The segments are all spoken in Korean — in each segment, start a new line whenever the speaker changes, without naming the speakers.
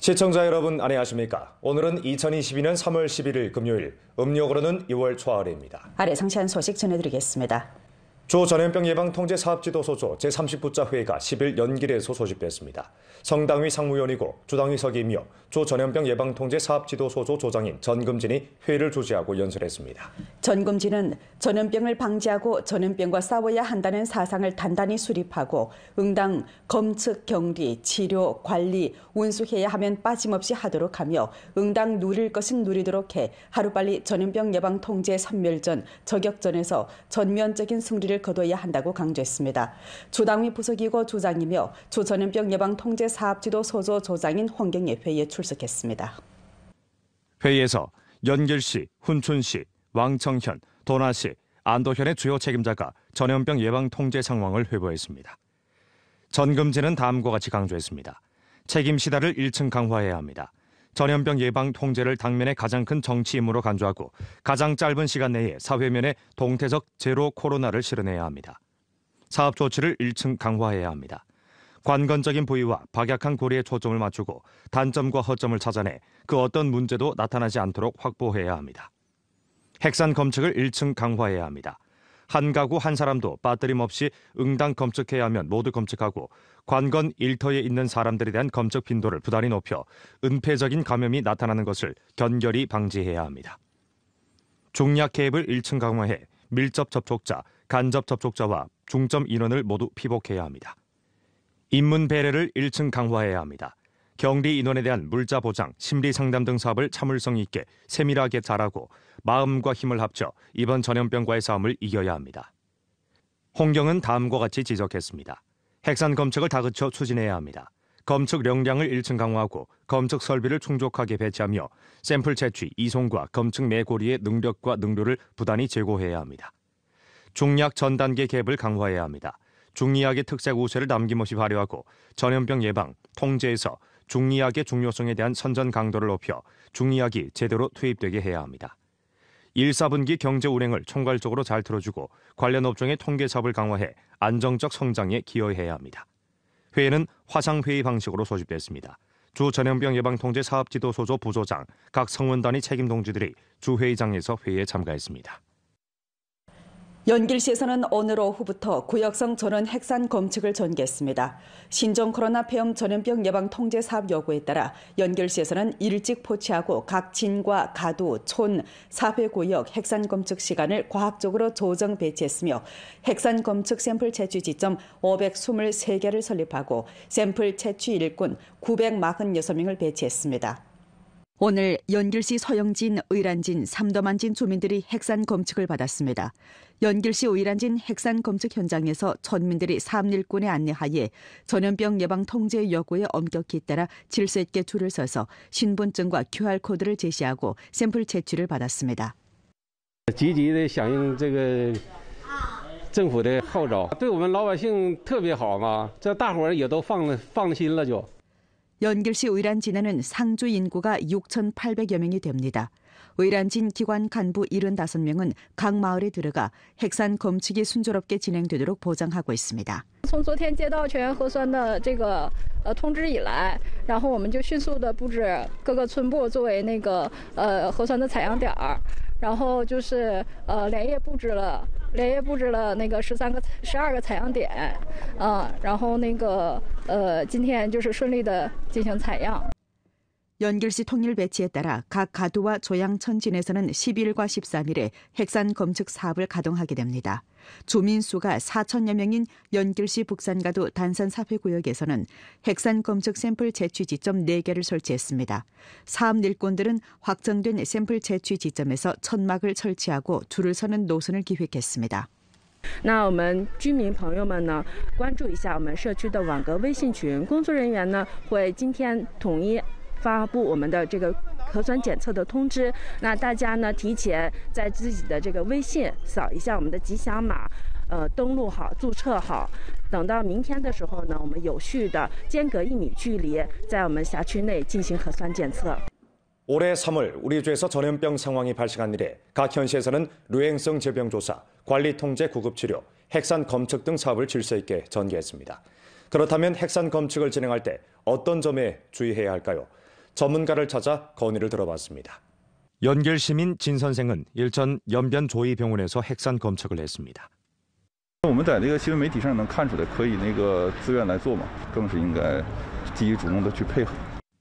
시청자 여러분 안녕하십니까? 오늘은 2022년 3월 11일 금요일, 음력으로는 2월 초하루입니다.
아래 상세한 소식 전해드리겠습니다.
조전염병 예방 통제 사업지도소조 제39자 회의가 10일 연길에서 소집됐습니다. 성당위 상무위원이고 주당위 서기이며 조전염병 예방 통제 사업지도소조 조장인 전금진이 회의를 주재하고 연설했습니다.
전금진은 전염병을 방지하고 전염병과 싸워야 한다는 사상을 단단히 수립하고 응당 검측, 격리, 치료, 관리, 운수해야 하면 빠짐없이 하도록 하며 응당 누릴 것은 누리도록 해 하루빨리 전염병 예방 통제 선멸전, 저격전에서 전면적인 승리를 거둬야 한다고 강조했습니다. 조당위 부서기고 조장이며 조전염병 예방 통제 사업지도 소조 조장인 홍경예 회의에 출석했습니다.
회의에서 연길시, 훈춘시, 왕청현, 도나시, 안도현의 주요 책임자가 전염병 예방 통제 상황을 회보했습니다. 전금진은 다음과 같이 강조했습니다. 책임 시다를 1층 강화해야 합니다. 전염병 예방 통제를 당면의 가장 큰 정치 임무로 간주하고 가장 짧은 시간 내에 사회면에 동태적 제로 코로나를 실현해야 합니다. 사업 조치를 1층 강화해야 합니다. 관건적인 부위와 박약한 고리에 초점을 맞추고 단점과 허점을 찾아내 그 어떤 문제도 나타나지 않도록 확보해야 합니다. 핵산 검측을 1층 강화해야 합니다. 한 가구 한 사람도 빠뜨림 없이 응당 검측해야 하면 모두 검측하고 관건 일터에 있는 사람들에 대한 검측 빈도를 부단히 높여 은폐적인 감염이 나타나는 것을 견결히 방지해야 합니다. 중약 개입을 1층 강화해 밀접 접촉자, 간접 접촉자와 중점 인원을 모두 피복해야 합니다. 인문 배려를 1층 강화해야 합니다. 격리 인원에 대한 물자 보장, 심리 상담 등 사업을 참을성 있게 세밀하게 잘하고 마음과 힘을 합쳐 이번 전염병과의 싸움을 이겨야 합니다. 홍경은 다음과 같이 지적했습니다. 핵산 검측을 다그쳐 추진해야 합니다. 검측 역량을 1층 강화하고 검측 설비를 충족하게 배치하며 샘플 채취, 이송과 검측 매고리의 능력과 능률을 부단히 제고해야 합니다. 중약 전 단계 개입을 강화해야 합니다. 중의학의 특색 우세를 남김없이 발휘하고 전염병 예방, 통제에서 중의학의 중요성에 대한 선전 강도를 높여 중의학이 제대로 투입되게 해야 합니다. 1, 4분기 경제 운행을 총괄적으로 잘 틀어주고 관련 업종의 통계 사업을 강화해 안정적 성장에 기여해야 합니다. 회의는 화상회의 방식으로 소집됐습니다. 주 전염병 예방 통제 사업지도소조 부소장, 각 성원단위 책임 동지들이 주회의장에서 회의에 참가했습니다.
연길시에서는 오늘 오후부터 구역성 전원 핵산 검측을 전개했습니다. 신종 코로나 폐렴 전염병 예방 통제 사업 요구에 따라 연길시에서는 일찍 포치하고 각 진과 가두, 촌, 사회구역 핵산 검측 시간을 과학적으로 조정 배치했으며 핵산 검측 샘플 채취 지점 523개를 설립하고 샘플 채취 일꾼 946명을 배치했습니다. 오늘 연길시 서영진, 의란진, 삼도만진 주민들이 핵산 검측을 받았습니다. 연길시 의란진 핵산 검측 현장에서 전민들이 사업일꾼의 안내하에 전염병 예방 통제 요구에 엄격히 따라 질서 있게 줄을 서서 신분증과 QR코드를 제시하고 샘플 채취를 받았습니다.
积极地响应这个政府的号召，对我们老百姓特别好嘛，这大伙儿也都放心了就。
연길시 의란진에는 상주 인구가 6,800여 명이 됩니다. 의란진 기관 간부 75명은 각 마을에 들어가 핵산 검측이 순조롭게 진행되도록 보장하고 있습니다.
从昨天接到全员核酸的这个通知以来，然后我们就迅速的布置各个村部作为那个核酸的采样点儿，然后就是连夜布置了那个12个采样点，然后那个今天就是顺利的进行采样。
연길시 통일 배치에 따라 각 가두와 조양천진에서는 12일과 13일에 핵산 검측 사업을 가동하게 됩니다. 주민 수가 4천여 명인 연길시 북산가두 단산사회구역에서는 핵산 검측 샘플 채취 지점 4개를 설치했습니다. 사업 일꾼들은 확정된 샘플 채취 지점에서 천막을 설치하고 줄을 서는 노선을 기획했습니다.
那我们居民朋友们呢，关注一下我们社区的网格微信群，工作人员呢会今天统一 发布我们的这个核酸检测的通知，那大家呢提前在自己的这个微信扫一下我们的吉祥码，登录好、注册好，等到明天的时候呢，我们有序的间隔1米距离，在我们辖区内进行核酸检测。
올해 3월 우리 주에서 전염병 상황이 발생한 이래 각 현시에서는 유행성 질병 조사, 관리 통제 구급 치료, 핵산 검측 등 사업을 질서 있게 전개했습니다. 그렇다면 핵산 검측을 진행할 때 어떤 점에 주의해야 할까요? 전문가를 찾아 건의를 들어봤습니다.
연길 시민 진 선생은 일전 연변 조이병원에서 핵산 검측을 했습니다.
我们在这个新闻媒体上能看出来，可以自愿来做嘛，更是应该积极主动的去配合。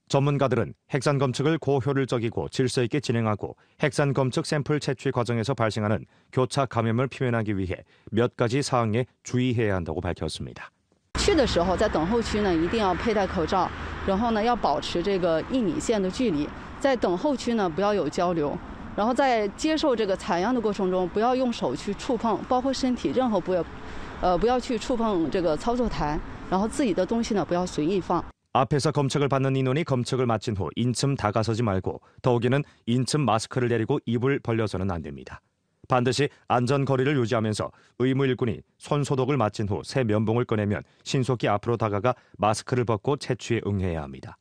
전문가들은 핵산 검측을 고효율적이고 질서 있게 진행하고 핵산 검측 샘플 채취 과정에서 발생하는 교차 감염을 표현하기 위해 몇 가지 사항에 주의해야 한다고 밝혔습니다.
去的时候，在等候区呢，一定要佩戴口罩，然后呢，要保持这个1米线的距离。在等候区呢，不要有交流，然后在接受这个采样的过程中，不要用手去触碰，包括身体任何部位，不要去触碰这个操作台，然后自己的东西呢，不要随意放。
앞에서 검측을 받는 인원이 검측을 마친 후 인층 다가서지 말고 더욱이는 인층 마스크를 내리고 입을 벌려서는 안 됩니다. 반드시 안전거리를 유지하면서 의무 일꾼이 손소독을 마친 후 새 면봉을 꺼내면 신속히 앞으로 다가가 마스크를 벗고 채취에 응해야 합니다.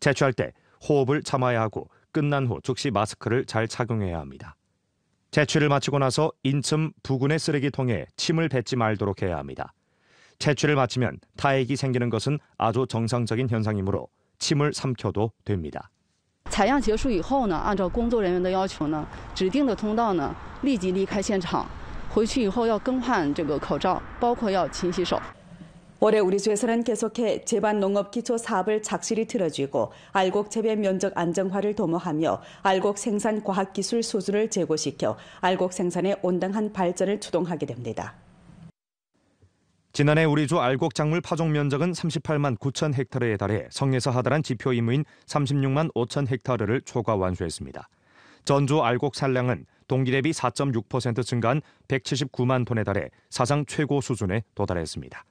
채취할 때 호흡을 참아야 하고 끝난 후 즉시 마스크를 잘 착용해야 합니다. 채취를 마치고 나서 인층 부근의 쓰레기통에 침을 뱉지 말도록 해야 합니다. 채취를 마치면 타액이 생기는 것은 아주 정상적인 현상이므로 침을 삼켜도 됩니다.
采样结束以后呢，按照工作人员的要求呢，指定的通道呢，立即离开现场。回去以后要更换这个口罩，包括要勤洗手。
올해 우리 주에서는 계속해 제반 농업 기초 사업을 착실히 틀어쥐고 알곡 재배 면적 안정화를 도모하며 알곡 생산 과학 기술 수준을 제고시켜 알곡 생산의 온당한 발전을 추동하게 됩니다.
지난해 우리주 알곡 작물 파종 면적은 38만 9천 헥타르에 달해 성에서 하달한 지표 임무인 36만 5천 헥타르를 초과 완수했습니다. 전주 알곡 산량은 동기 대비 4.6% 증가한 179만 톤에 달해 사상 최고 수준에 도달했습니다.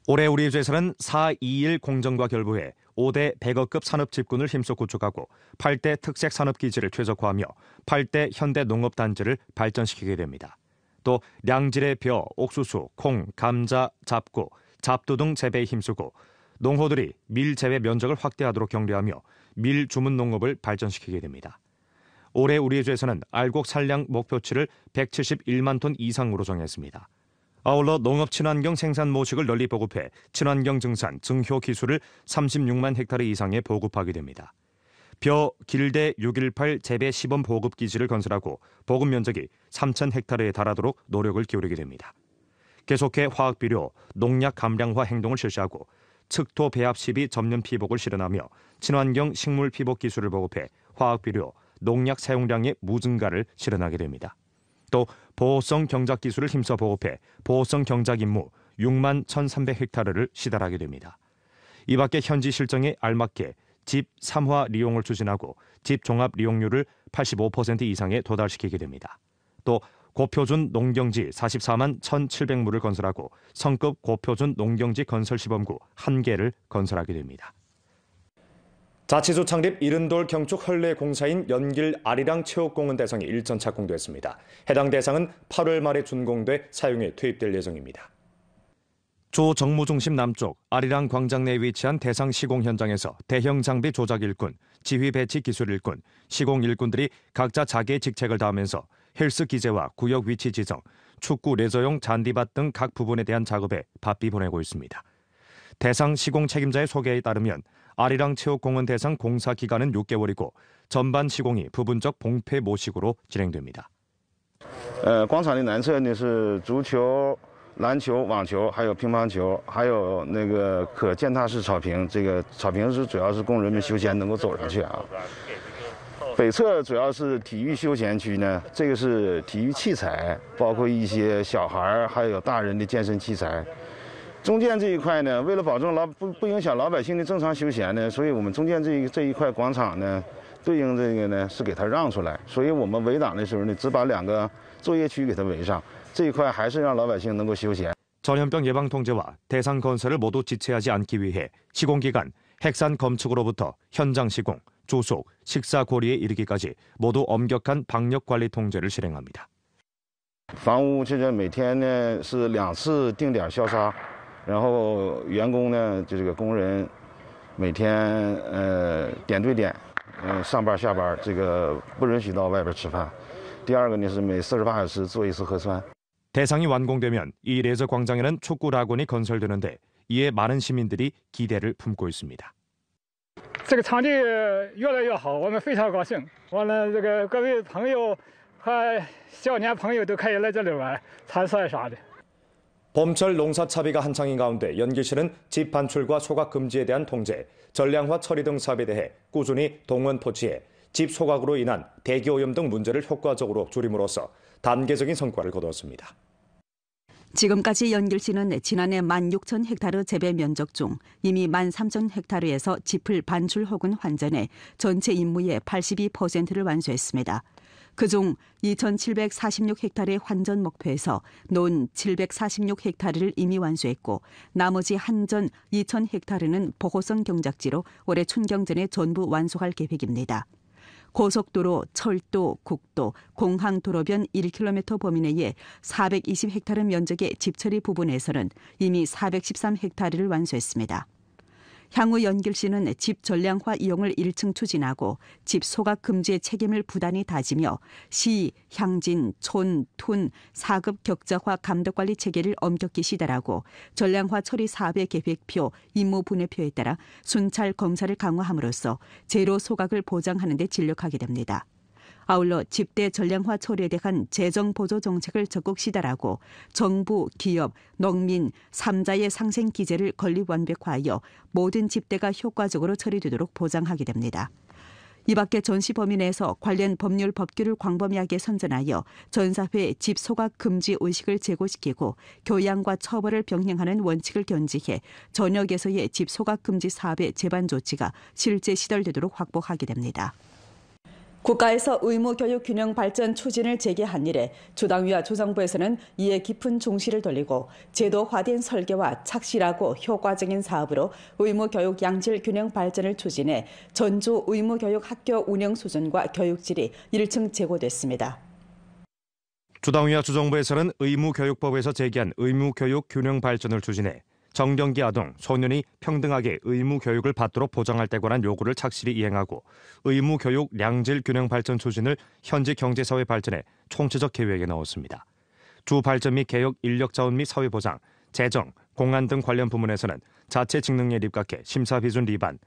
올해 우리 주에서는 4.21 공정과 결부해 5대 100억급 산업집군을 힘써 구축하고 8대 특색 산업기지를 최적화하며 8대 현대 농업단지를 발전시키게 됩니다. 또 량질의 벼, 옥수수, 콩, 감자, 잡고, 잡두 등 재배에 힘쓰고 농호들이 밀 재배 면적을 확대하도록 격려하며 밀 주문 농업을 발전시키게 됩니다. 올해 우리 주에서는 알곡 산량 목표치를 171만 톤 이상으로 정했습니다. 아울러 농업 친환경 생산 모식을 널리 보급해 친환경 증산, 증효 기술을 36만 헥타르 이상에 보급하게 됩니다. 벼 길대 618 재배 시범 보급 기지를 건설하고 보급 면적이 3천 헥타르에 달하도록 노력을 기울이게 됩니다. 계속해 화학 비료, 농약 감량화 행동을 실시하고 측토 배합 시비 접는 피복을 실현하며 친환경 식물 피복 기술을 보급해 화학 비료, 농약 사용량의 무증가를 실현하게 됩니다. 또 보호성 경작 기술을 힘써 보급해 보호성 경작 임무 6만 1,300 헥타르를 시달하게 됩니다. 이 밖에 현지 실정에 알맞게 집 3화 리용을 추진하고 집 종합 리용률을 85% 이상에 도달시키게 됩니다. 또 고표준 농경지 44만 1,700무를 건설하고 성급 고표준 농경지 건설 시범구 1개를 건설하게 됩니다.
자치주 창립 이른돌 경축 헌례 공사인 연길 아리랑 체육공원 대상이 일전 착공됐습니다. 해당 대상은 8월 말에 준공돼 사용에 투입될 예정입니다.
조 정무중심 남쪽 아리랑 광장 내에 위치한 대상 시공 현장에서 대형 장비 조작 일꾼, 지휘 배치 기술 일꾼, 시공 일꾼들이 각자 자기의 직책을 다하면서 헬스 기재와 구역 위치 지정, 축구 레저용 잔디밭 등 각 부분에 대한 작업에 바삐 보내고 있습니다. 대상 시공 책임자의 소개에 따르면 아리랑 체육공원 대상 공사 기간은 6개월이고 전반 시공이 부분적 봉폐 모식으로 진행됩니다.
广场的南侧呢是足球、篮球、网球，还有乒乓球，还有那个可践踏式草坪。这个草坪是主要是供人们休闲能够走上去啊。北侧主要是体育休闲区呢，这个是体育器材，包括一些小孩还有大人的健身器材。 中间这一块呢，为了保证不影响老百姓的正常休闲呢，所以我们中间这一块广场呢，对应这个呢是给它让出来，所以我们围挡的时候呢，只把2个作业区给它围上，这一块还是让老百姓能够休闲。
전염병 예방 통제와 대상 건설을 모두 지체하지 않기 위해 시공 기간 핵산 검측으로부터 현장 시공, 조속, 식사 고리에 이르기까지 모두 엄격한 방역 관리 통제를 실행합니다.
房屋现在每天呢是2次定点消杀。 然后员工呢，就这个工人每天点对点上班下班，这个不允许到外边吃饭。第二个呢是每48小时做1次核酸。
대상이 완공되면 이 레저 광장에는 축구 라군이 건설되는데 이에 많은 시민들이 기대를 품고 있습니다.
这个场地越来越好，我们非常高兴。完了，这个各位朋友和少年朋友都可以来这里玩、参赛啥的。
봄철 농사 차비가 한창인 가운데 연길시는 집 반출과 소각 금지에 대한 통제, 전량화 처리 등 사업에 대해 꾸준히 동원 포치해 집 소각으로 인한 대기오염 등 문제를 효과적으로 줄임으로써 단계적인 성과를 거두었습니다.
지금까지 연길시는 지난해 16,000헥타르 재배 면적 중 이미 13,000헥타르에서 짚을 반출 혹은 환전해 전체 임무의 82%를 완수했습니다. 그중 2,746헥타르의 환전 목표에서 논 746헥타르를 이미 완수했고 나머지 한전 2,000헥타르는 보호성 경작지로 올해 춘경전에 전부 완수할 계획입니다. 고속도로, 철도, 국도, 공항도로변 1km 범위 내에 420헥타르 면적의 집처리 부분에서는 이미 413헥타르를 완수했습니다. 향후 연길시는 집 전량화 이용을 1층 추진하고 집 소각 금지의 책임을 부단히 다지며 시, 향진, 촌, 툰, 4급 격자화 감독관리 체계를 엄격히 시달하고 전량화 처리 사업의 계획표, 임무 분해표에 따라 순찰 검사를 강화함으로써 제로 소각을 보장하는 데 진력하게 됩니다. 아울러 집대 전량화 처리에 대한 재정 보조 정책을 적극 시달하고 정부, 기업, 농민, 3자의 상생 기제를 건립 완벽화하여 모든 집대가 효과적으로 처리되도록 보장하게 됩니다. 이 밖에 전시 범위 내에서 관련 법률 법규를 광범위하게 선전하여 전사회 집 소각 금지 의식을 제고시키고 교양과 처벌을 병행하는 원칙을 견지해 전역에서의 집 소각 금지 사업의 제반 조치가 실제 시달되도록 확보하게 됩니다. 국가에서 의무교육 균형 발전 추진을 제기한 이래 주당위와 주정부에서는 이에 깊은 중시를 돌리고 제도화된 설계와 착실하고 효과적인 사업으로 의무교육 양질 균형 발전을 추진해 전주 의무교육 학교 운영 수준과 교육질이 1층 제고됐습니다.
주당위와 주정부에서는 의무교육법에서 제기한 의무교육 균형 발전을 추진해 정경기 아동, 소년이 평등하게 의무교육을 받도록 보장할 때 관한 요구를 착실히 이행하고 의무교육 양질 균형 발전 추진을 현지 경제사회 발전에 총체적 계획에 넣었습니다. 주 발전 및 개혁 인력 자원 및 사회 보장, 재정, 공안 등 관련 부문에서는 자체 직능에 입각해 심사 비준 리반,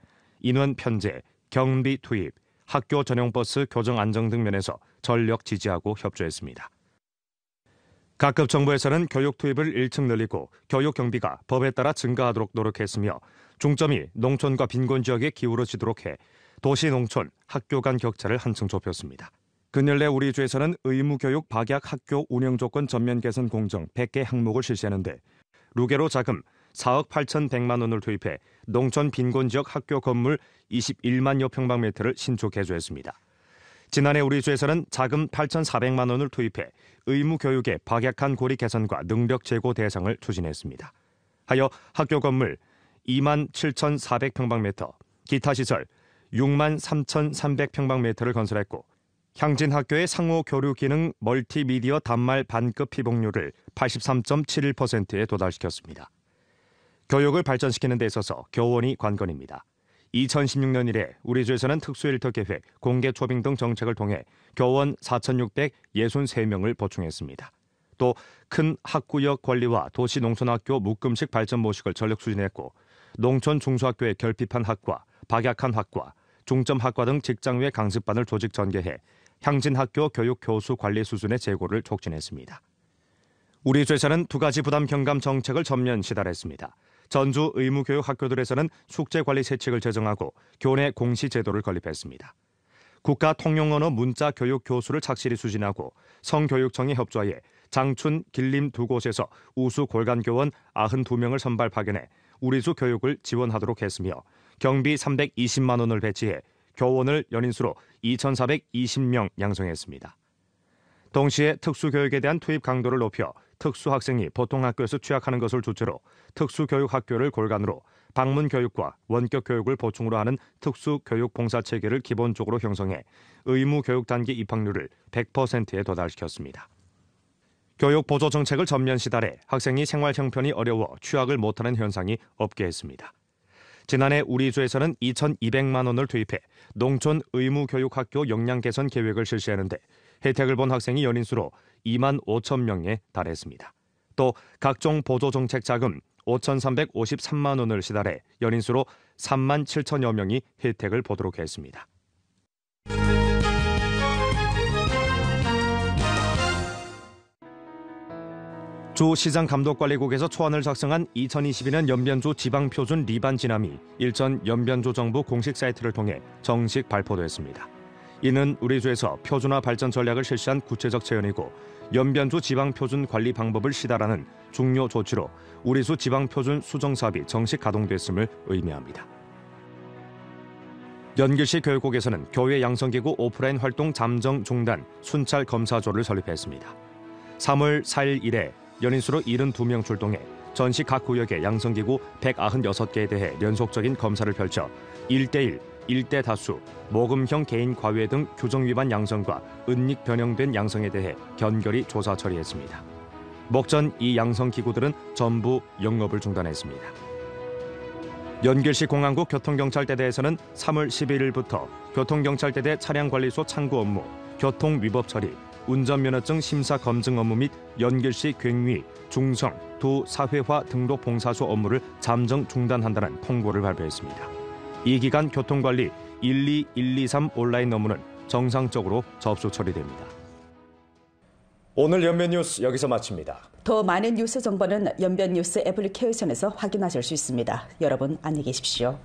인원 편제, 경비 투입, 학교 전용 버스 교정 안정 등 면에서 전력 지지하고 협조했습니다. 각급 정부에서는 교육 투입을 1층 늘리고 교육 경비가 법에 따라 증가하도록 노력했으며 중점이 농촌과 빈곤 지역에 기울어지도록 해 도시 농촌 학교 간 격차를 한층 좁혔습니다. 근래 우리 주에서는 의무교육 박약 학교 운영 조건 전면 개선 공정 100개 항목을 실시하는데 루게로 자금 4억 8,100만 원을 투입해 농촌 빈곤 지역 학교 건물 21만여 평방미터를 신축 개조했습니다. 지난해 우리 주에서는 자금 8,400만 원을 투입해 의무교육의 박약한 고리 개선과 능력 제고 대상을 추진했습니다. 하여 학교 건물 2만 7,400평방미터, 기타 시설 6만 3,300평방미터를 건설했고 향진 학교의 상호 교류 기능 멀티미디어 단말 반급 피복률을 83.71%에 도달시켰습니다. 교육을 발전시키는 데 있어서 교원이 관건입니다. 2016년 이래 우리 주에서는 특수일터 계획, 공개 초빙 등 정책을 통해 교원 4,663명을 보충했습니다. 또 큰 학구역 관리와 도시 농촌학교 묶음식 발전 모식을 전력 추진했고 농촌 중소학교의 결핍한 학과, 박약한 학과, 중점 학과 등 직장 외 강습반을 조직 전개해 향진 학교 교육 교수 관리 수준의 제고를 촉진했습니다. 우리 주에서는 두 가지 부담 경감 정책을 전면 시달했습니다. 전주 의무교육 학교들에서는 숙제관리 세칙을 제정하고 교내 공시 제도를 건립했습니다. 국가 통용언어 문자 교육 교수를 착실히 추진하고 성교육청이 협조하에 장춘, 길림 두 곳에서 우수 골간교원 92명을 선발 파견해 우리수 교육을 지원하도록 했으며 경비 320만 원을 배치해 교원을 연인수로 2,420명 양성했습니다. 동시에 특수교육에 대한 투입 강도를 높여 특수학생이 보통 학교에서 취약하는 것을 주체로 특수교육 학교를 골간으로 방문교육과 원격교육을 보충으로 하는 특수교육 봉사체계를 기본적으로 형성해 의무교육 단계 입학률을 100%에 도달시켰습니다. 교육 보조 정책을 전면 시달해 학생이 생활 형편이 어려워 취학을 못하는 현상이 없게 했습니다. 지난해 우리 주에서는 2,200만 원을 투입해 농촌 의무교육학교 역량 개선 계획을 실시하는데 혜택을 본 학생이 연인수로 2만 5천 명에 달했습니다. 또 각종 보조정책 자금 5,353만 원을 시달해 연인수로 3만 7천여 명이 혜택을 보도록 했습니다. 주 시장감독관리국에서 초안을 작성한 2022년 연변조 지방표준 리반 진함이 일전 연변조 정부 공식 사이트를 통해 정식 발표됐습니다. 이는 우리 주에서 표준화 발전 전략을 실시한 구체적 제언이고 연변조 지방표준 관리 방법을 시달하는 중요 조치로 우리수 지방표준 수정사업이 정식 가동됐음을 의미합니다. 연길시 교육국에서는 교회 양성기구 오프라인 활동 잠정 중단 순찰 검사조를 설립했습니다. 3월 4일 이래 연인수로 72명 출동해 전시 각 구역의 양성기구 196개에 대해 연속적인 검사를 펼쳐 1대1, 1대 다수, 모금형 개인 과외 등 규정 위반 양성과 은닉 변형된 양성에 대해 견결히 조사 처리했습니다. 목전 이 양성기구들은 전부 영업을 중단했습니다. 연길시 공안국 교통경찰대대에서는 3월 11일부터 교통경찰대대 차량관리소 창구 업무, 교통위법 처리, 운전면허증 심사 검증 업무 및 연길시 괭위, 중성, 두 사회화 등록 봉사소 업무를 잠정 중단한다는 통보를 발표했습니다. 이 기간 교통관리 12123 온라인 업무는 정상적으로 접수 처리됩니다.
오늘 연변뉴스 여기서 마칩니다.
더 많은 뉴스 정보는 연변뉴스 애플리케이션에서 확인하실 수 있습니다. 여러분 안녕히 계십시오.